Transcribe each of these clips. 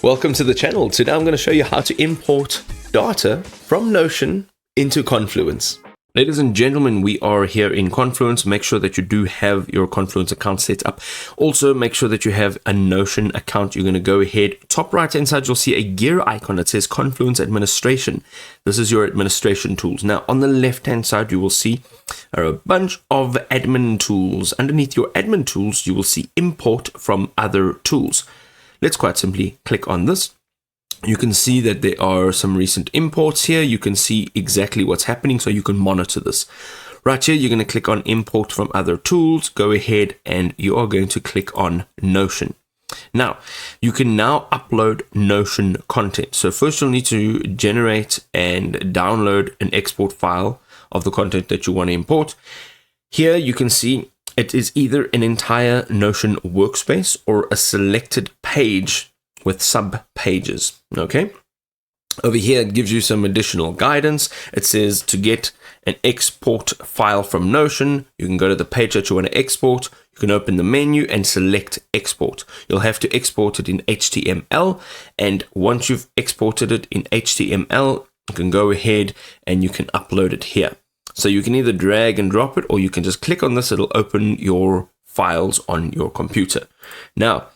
Welcome to the channel. Today I'm going to show you how to import data from Notion into Confluence. Ladies and gentlemen, we are here in Confluence. Make sure that you do have your Confluence account set up. Also, make sure that you have a Notion account. You're going to go ahead. Top right hand side, you'll see a gear icon that says Confluence Administration. This is your administration tools. Now, on the left hand side, you will see a bunch of admin tools. Underneath your admin tools, you will see import from other tools. Let's quite simply click on this. You can see that there are some recent imports here. You can see exactly what's happening, so you can monitor this. Right here, you're going to click on import from other tools. Go ahead and you are going to click on Notion. Now, you can now upload Notion content. So first you'll need to generate and download an export file of the content that you want to import. Here you can see it is either an entire Notion workspace or a selected page with sub-pages, okay? Over here, it gives you some additional guidance. It says to get an export file from Notion, you can go to the page that you want to export. You can open the menu and select export. You'll have to export it in HTML, and once you've exported it in HTML, you can go ahead and you can upload it here. So you can either drag and drop it, or you can just click on this. It'll open your files on your computer. Now,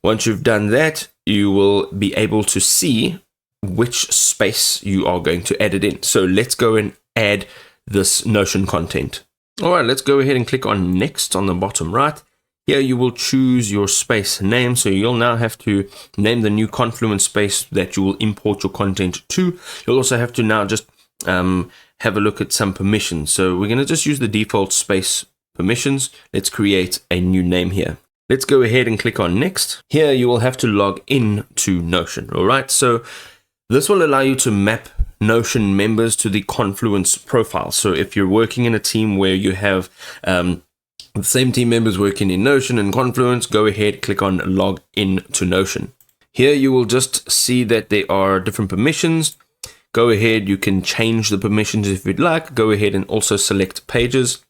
once you've done that, you will be able to see which space you are going to add it in. So let's go and add this Notion content. All right, let's go ahead and click on next on the bottom right. Here you will choose your space name. So you'll now have to name the new Confluence space that you will import your content to. You'll also have to now just have a look at some permissions. So we're going to just use the default space permissions. Let's create a new name here. Let's go ahead and click on next. Here you will have to log in to Notion. All right. So this will allow you to map Notion members to the Confluence profile. So if you're working in a team where you have the same team members working in Notion and Confluence, go ahead, click on log in to Notion. Here you will just see that there are different permissions. Go ahead, you can change the permissions if you'd like. Go ahead and also select pages.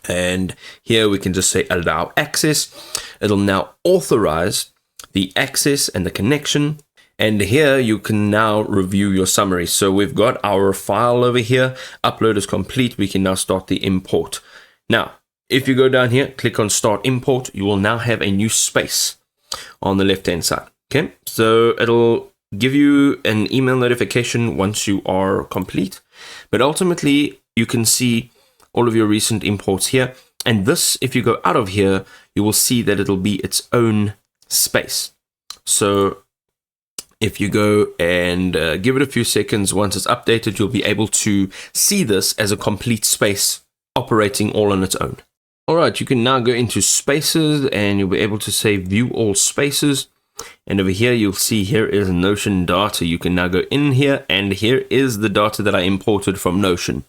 And here we can just say allow access. It'll now authorize the access and the connection. And here you can now review your summary. So we've got our file over here. Upload is complete. We can now start the import. Now, if you go down here, click on start import, you will now have a new space on the left-hand side. Okay, so it'll give you an email notification once you are complete. But ultimately, you can see all of your recent imports here. And this, if you go out of here, you will see that it'll be its own space. So if you go and give it a few seconds, once it's updated, you'll be able to see this as a complete space operating all on its own. All right, you can now go into spaces and you'll be able to say view all spaces. And over here, you'll see here is Notion data. You can now go in here, and here is the data that I imported from Notion.